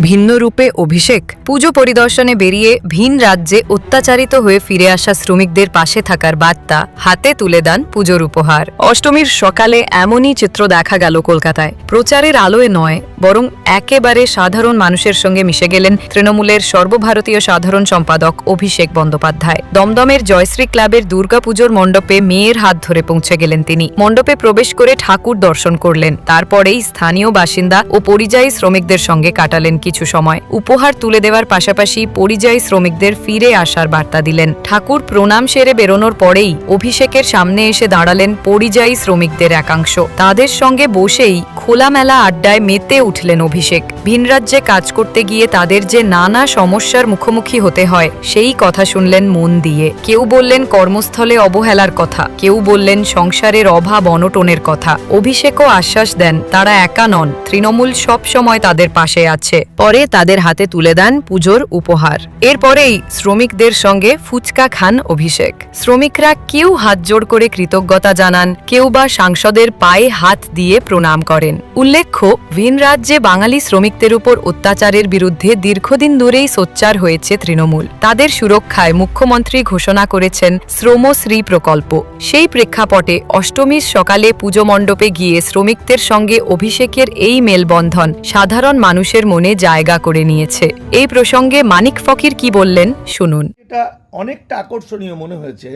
ভিন্ন রূপে অভিষেক। পুজো পরিদর্শনে বেরিয়ে ভিন রাজ্যে অত্যাচারিত হয়ে ফিরে আসা শ্রমিকদের পাশে থাকার বার্তা হাতে তুলে দেন পুজোর উপহার। অষ্টমীর সকালে এমনই চিত্র দেখা গেল কলকাতায়। প্রচারের আলোয় নয়, বরং একেবারে সাধারণ মানুষের সঙ্গে মিশে গেলেন তৃণমূলের সর্বভারতীয় সাধারণ সম্পাদক অভিষেক বন্দ্যোপাধ্যায়। দমদমের জয়শ্রী ক্লাবের দুর্গাপুজোর মণ্ডপে মেয়ের হাত ধরে পৌঁছে গেলেন তিনি। মণ্ডপে প্রবেশ করে ঠাকুর দর্শন করলেন। তারপরেই স্থানীয় বাসিন্দা ও পরিযায়ী শ্রমিকদের সঙ্গে কাটালেন কিছু সময়। উপহার তুলে দেওয়ার পাশাপাশি পরিযায়ী শ্রমিকদের ফিরে আসার বার্তা দিলেন। ঠাকুর প্রণাম সেরে বেরোনোর পরেই অভিষেকের সামনে এসে দাঁড়ালেন পরিযায়ী শ্রমিকদের একাংশ। তাদের সঙ্গে বসেই খোলামেলা আড্ডায় মেতে উঠলেন অভিষেক। ভিন রাজ্যে কাজ করতে গিয়ে তাদের যে নানা সমস্যার মুখোমুখি হতে হয় সেই কথা শুনলেন মন দিয়ে। কেউ বললেন কর্মস্থলে অবহেলার কথা, কেউ বললেন সংসারের অভাব অনটনের কথা। অভিষেকও আশ্বাস দেন তারা একা নন, তৃণমূল সব সময় তাদের পাশে আছে। পরে তাদের হাতে তুলে দেন পুজোর উপহার। এরপরেই শ্রমিকদের সঙ্গে ফুচকা খান অভিষেক। শ্রমিকরা কেউ হাত জোড় করে কৃতজ্ঞতা জানান, কেউ বা সাংসদের পায়ে হাত দিয়ে প্রণাম করেন। উল্লেখ্য, ভিন রাজ্যে বাঙালি শ্রমিকদের উপর অত্যাচারের বিরুদ্ধে দীর্ঘদিন ধরেই সোচ্চার হয়েছে তৃণমূল। তাদের সুরক্ষায় মুখ্যমন্ত্রী ঘোষণা করেছেন শ্রমশ্রী প্রকল্প। সেই প্রেক্ষাপটে অষ্টমীর সকালে পুজো মণ্ডপে গিয়ে শ্রমিকদের সঙ্গে অভিষেকের এই মেলবন্ধন সাধারণ মানুষের মনে জায়গা করে নিয়েছে। এই প্রসঙ্গে মানিক ফকির কি বললেন শুনুন। এটা অনেকটা আকর্ষণীয় মনে হয়েছে।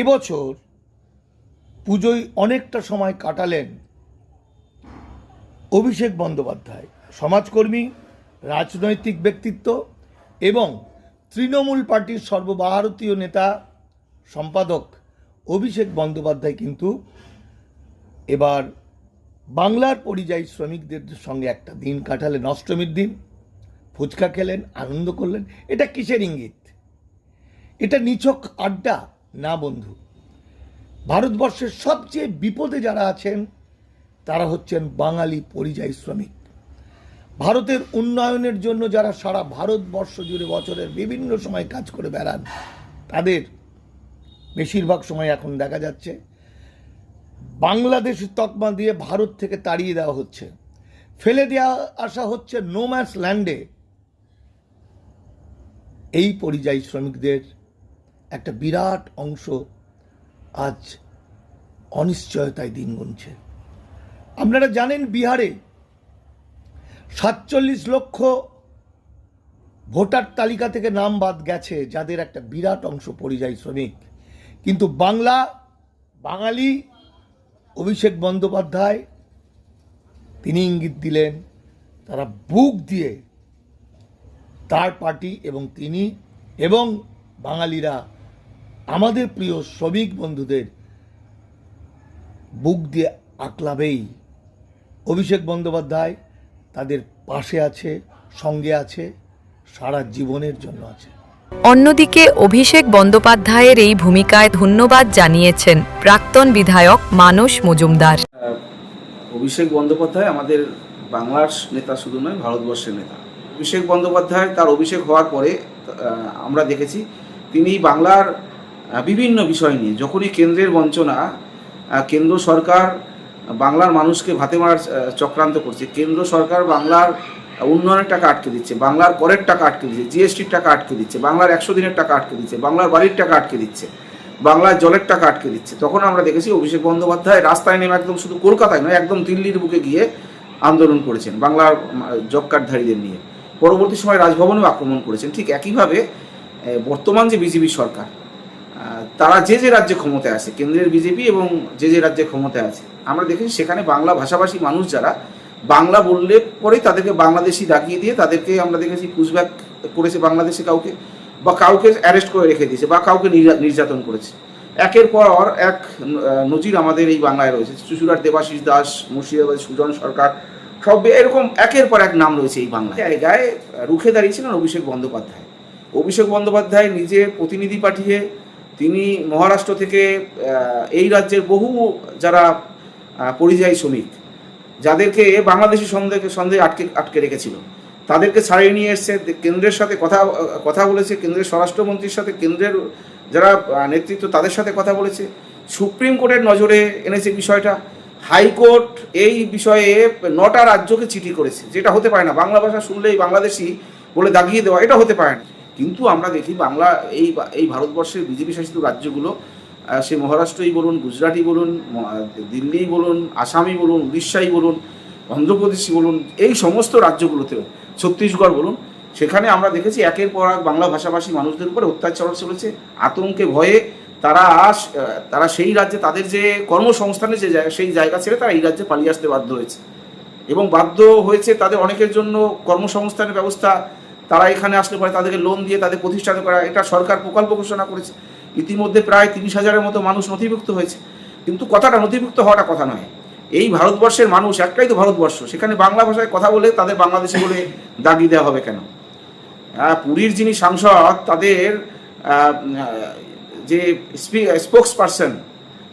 এবছর পুজোয় অনেকটা সময় কাটালেন অভিষেক বন্দ্যোপাধ্যায়, সমাজকর্মী, রাজনৈতিক ব্যক্তিত্ব এবং তৃণমূল পার্টির সর্বভারতীয় নেতা সম্পাদক অভিষেক বন্দ্যোপাধ্যায় কিন্তু এবার বাংলার পরিযায়ী শ্রমিকদের সঙ্গে একটা দিন কাটালেন, অষ্টমীর দিন। ফুচকা খেলেন, আনন্দ করলেন। এটা কিসের ইঙ্গিত? এটা নিছক আড্ডা না বন্ধু। ভারতবর্ষের সবচেয়ে বিপদে যারা আছেন তারা হচ্ছেন বাঙালি পরিযায়ী শ্রমিক। ভারতের উন্নয়নের জন্য যারা সারা ভারতবর্ষ জুড়ে বছরের বিভিন্ন সময় কাজ করে বেড়ান, তাদের বেশিরভাগ সময় এখন দেখা যাচ্ছে বাংলাদেশের তকমা দিয়ে ভারত থেকে তাড়িয়ে দেওয়া হচ্ছে, ফেলে দেওয়া আসা হচ্ছে নো ম্যানস ল্যান্ডে। এই পরিযায়ী শ্রমিকদের একটা বিরাট অংশ আজ অনিশ্চয়তায় দিন গুনছে। আপনারা জানেন বিহারে 47 লক্ষ ভোটার তালিকা থেকে নাম বাদ গেছে, যাদের একটা বিরাট অংশ পরিযায়ী শ্রমিক। কিন্তু বাঙালি অভিষেক বন্দ্যোপাধ্যায় তিনি ইঙ্গিত দিলেন তারা বুক দিয়ে, তার পার্টি এবং তিনি এবং বাঙালিরা আমাদের প্রিয় শ্রমিক বন্ধুদের বুক দিয়ে আকলাবেই। অভিষেক বন্দ্যোপাধ্যায় তাদের পাশে আছে, সঙ্গে আছে, সারা জীবনের জন্য আছে। অন্যদিকে অভিষেক বন্দ্যোপাধ্যায়ের এই ভূমিকায় ধন্যবাদ জানিয়েছেন প্রাক্তন বিধায়ক মানস মজুমদার। অভিষেক বন্দ্যোপাধ্যায় আমাদের বাংলার নেতা শুধু নয়, ভারতবর্ষের নেতা। অভিষেক বন্দ্যোপাধ্যায় তার অভিষেক হওয়ার পরে আমরা দেখেছি তিনি বাংলার বিভিন্ন বিষয় নিয়ে, যখনই কেন্দ্রের বঞ্চনা, কেন্দ্র সরকার বাংলার মানুষকে ভাতে মারার চক্রান্ত করছে, কেন্দ্র সরকার বাংলার উন্নয়নের টাকা আটকে দিচ্ছে, বাংলার করের টাকা আটকে দিচ্ছে, জিএসটির টাকা আটকে দিচ্ছে, বাংলার 100 দিনের টাকা আটকে দিচ্ছে, বাংলার বাড়ির টাকা আটকে দিচ্ছে, বাংলার জলের টাকা আটকে দিচ্ছে, তখন আমরা দেখেছি অভিষেক বন্দ্যোপাধ্যায় রাস্তায় নেমে একদম শুধু কলকাতায় নয়, একদম দিল্লির বুকে গিয়ে আন্দোলন করেছেন বাংলার জব কার্ডধারীদের নিয়ে। পরবর্তী সময় রাজভবনেও আক্রমণ করেছেন। ঠিক একইভাবে বর্তমান যে বিজেপি সরকার, তারা যে যে রাজ্যে ক্ষমতায় আছে, কেন্দ্রের বিজেপি এবং যে রাজ্যে ক্ষমতায় আছে, আমরা দেখেছি সেখানে বাংলা ভাষাভাষী মানুষ যারা বাংলা বললে পরেই তাদেরকে বাংলাদেশি দাগিয়ে দিয়ে তাদেরকে আমরা দেখেছি পুশব্যাক করেছে বাংলাদেশে, কাউকে অ্যারেস্ট করে রেখে দিয়েছে বা কাউকে নির্যাতন করেছে। একের পর এক নজির আমাদের এই বাংলায় রয়েছে। চুঁচুড়ার দেবাশিস দাস, মুর্শিদাবাদ সুজন সরকার, সব এরকম একের পর এক নাম রয়েছে এই বাংলায়। জায়গায় রুখে দাঁড়িয়েছিলেন অভিষেক বন্দ্যোপাধ্যায়। অভিষেক বন্দ্যোপাধ্যায় নিজে প্রতিনিধি পাঠিয়ে তিনি মহারাষ্ট্র থেকে এই রাজ্যের বহু যারা পরিযায়ী শ্রমিক, যাদেরকে বাংলাদেশি সন্দেহে আটকে রেখেছিল, তাদেরকে ছাড়িয়ে নিয়ে এসছে। কেন্দ্রের সাথে কথা বলেছে, কেন্দ্রের স্বরাষ্ট্রমন্ত্রীর সাথে, কেন্দ্রের যারা নেতৃত্ব তাদের সাথে কথা বলেছে। সুপ্রিম কোর্টের নজরে এনেছে বিষয়টা। হাইকোর্ট এই বিষয়ে 9টা রাজ্যকে চিঠি করেছে, যেটা হতে পারে না। বাংলা ভাষা শুনলেই বাংলাদেশি বলে দাগিয়ে দেওয়া, এটা হতে পারে না। কিন্তু আমরা দেখি বাংলা এই ভারতবর্ষের বিজেপি শাসিত রাজ্যগুলো, সে মহারাষ্ট্রই বলুন, গুজরাটই বলুন, দিল্লি বলুন, আসামই বলুন, উড়িষ্যাই বলুন, অন্ধ্রপ্রদেশই বলুন, এই সমস্ত রাজ্যগুলোতেও, ছত্তিশগড় বলুন, সেখানে আমরা দেখেছি একের পর এক বাংলা ভাষাভাষী মানুষদের উপরে অত্যাচার চলেছে। আতঙ্কে ভয়ে তারা সেই রাজ্যে তাদের যে কর্মসংস্থানের যে জায়গা, সেই জায়গা ছেড়ে তারা এই রাজ্যে পালিয়ে আসতে বাধ্য হয়েছে, এবং বাধ্য হয়েছে তাদের অনেকের জন্য কর্মসংস্থানের ব্যবস্থা, তারা এখানে আসলে পরে তাদেরকে লোন দিয়ে তাদের প্রতিষ্ঠান করা, এটা সরকার প্রকল্প ঘোষণা করেছে। ইতিমধ্যে প্রায় 30,000-এর মতো মানুষ নথিভুক্ত হয়েছে। কিন্তু কথাটা নথিভুক্ত হওয়াটা কথা নয়। এই ভারতবর্ষের মানুষ, একটাই তো ভারতবর্ষ, সেখানে বাংলা ভাষায় কথা বলে তাদের বাংলাদেশি বলে দাগিয়ে দেওয়া হবে কেন? পুরীর যিনি সাংসদ, তাদের যে স্পোক্স পারসন,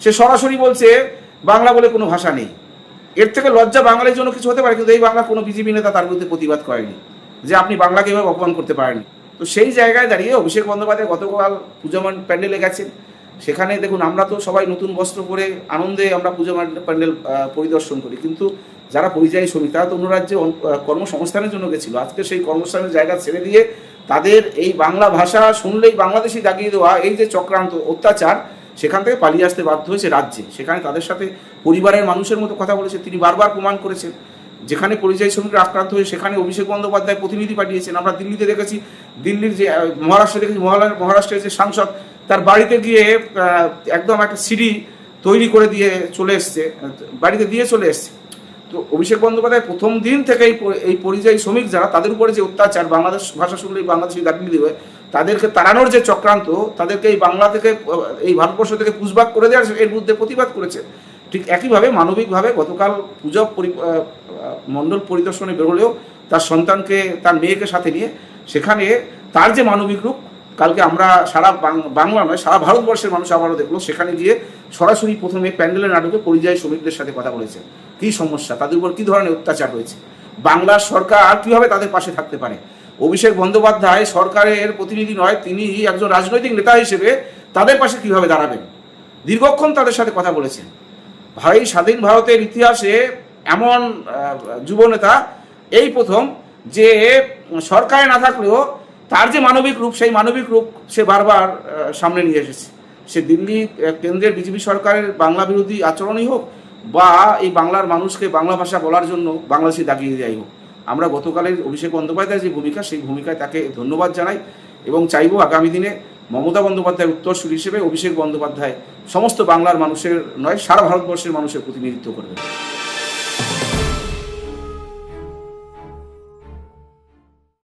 সে সরাসরি বলছে বাংলা বলে কোনো ভাষা নেই। এর থেকে লজ্জা বাঙালির জন্য কিছু হতে পারে, কিন্তু এই বাংলা কোনো বিজেপি নেতা তার বিরুদ্ধে প্রতিবাদ করেনি যে আপনি বাংলাকে এভাবে অপমান করতে পারেন। তো সেই জায়গায় দাঁড়িয়ে অভিষেক বন্দ্যোপাধ্যায় গতকাল পুজো প্যান্ডেলে গেছেন। সেখানে দেখুন, আমরা তো সবাই নতুন বস্ত্র পরে আনন্দে আমরা পুজো প্যান্ডেল পরিদর্শন করি, কিন্তু যারা পরিযায়ী শ্রমিক তারা তো অন্য রাজ্যে কর্মসংস্থানের জন্য গেছিল। আজকে সেই কর্মসংস্থানের জায়গা ছেড়ে দিয়ে তাদের এই বাংলা ভাষা শুনলেই বাংলাদেশি দাগিয়ে দেওয়া, এই যে চক্রান্ত অত্যাচার, সেখান থেকে পালিয়ে আসতে বাধ্য হয়েছে রাজ্যে। সেখানে তাদের সাথে পরিবারের মানুষের মতো কথা বলেছে। তিনি বারবার প্রমাণ করেছেন, যেখানে পরিযায়ী শ্রমিকরা আক্রান্ত হয়ে সেখানে অভিষেক বন্দ্যোপাধ্যায় প্রতিনিধি পাঠিয়েছেন। আমরা দিল্লিতে দেখেছি, দিল্লির যে মহারাষ্ট্রে দেখেছি, মহারাষ্ট্রের যে সাংসদ, তার বাড়িতে গিয়ে একদম একটা সিঁড়ি তৈরি করে দিয়ে চলে এসছে, বাড়িতে দিয়ে চলে এসছে। তো অভিষেক বন্দ্যোপাধ্যায় প্রথম দিন থেকে এই পরিযায়ী শ্রমিক যারা, তাদের উপরে যে অত্যাচার, বাংলাদেশ ভাষা শুনলেই বাংলাদেশি দাগিয়ে দেবে, তাদেরকে তাড়ানোর যে চক্রান্ত, তাদেরকে এই বাংলা থেকে, এই ভারতবর্ষ থেকে পুষবাক করে দেওয়ার, এর বিরুদ্ধে প্রতিবাদ করেছে। ঠিক একইভাবে মানবিকভাবে গতকাল পূজা মণ্ডল পরিদর্শনে বেরোলেও তার সন্তানকে, তার মেয়েকে সাথে নিয়ে, সেখানে তার যে মানবিক রূপ, কালকে আমরা সারা বাংলা নয় সারা ভারতবর্ষের মানুষ আবারও দেখলো। সেখানে গিয়ে সরাসরি প্রথমে প্যান্ডেলের নাটকে পরিযায়ী শ্রমিকদের সাথে কথা বলেছে, কী সমস্যা, তাদের উপর কী ধরনের অত্যাচার হয়েছে, বাংলার সরকার কীভাবে তাদের পাশে থাকতে পারে। অভিষেক বন্দ্যোপাধ্যায় সরকারের প্রতিনিধি নয়, তিনি একজন রাজনৈতিক নেতা হিসেবে তাদের পাশে কীভাবে দাঁড়াবেন, দীর্ঘক্ষণ তাদের সাথে কথা বলেছেন। ভাই, স্বাধীন ভারতের ইতিহাসে এমন যুবনেতা এই প্রথম, যে সরকারে না থাকলেও তার যে মানবিক রূপ, সেই মানবিক রূপ সে বারবার সামনে নিয়ে এসেছে। সে দিল্লি কেন্দ্রের বিজেপি সরকারের বাংলা বিরোধী আচরণই হোক, বা এই বাংলার মানুষকে বাংলা ভাষা বলার জন্য বাংলাদেশি দাগিয়ে দেওয়াই হোক। আমরা গতকালের অভিষেক বন্দ্যোপাধ্যায়ের যে ভূমিকা, সেই ভূমিকায় তাকে ধন্যবাদ জানাই, এবং চাইব আগামী দিনে মমতা বন্দ্যোপাধ্যায়ের উত্তরসূরি হিসেবে অভিষেক বন্দ্যোপাধ্যায় সমস্ত বাংলার মানুষের নয়, সারা ভারতবর্ষের মানুষের প্রতিনিধিত্ব করবে।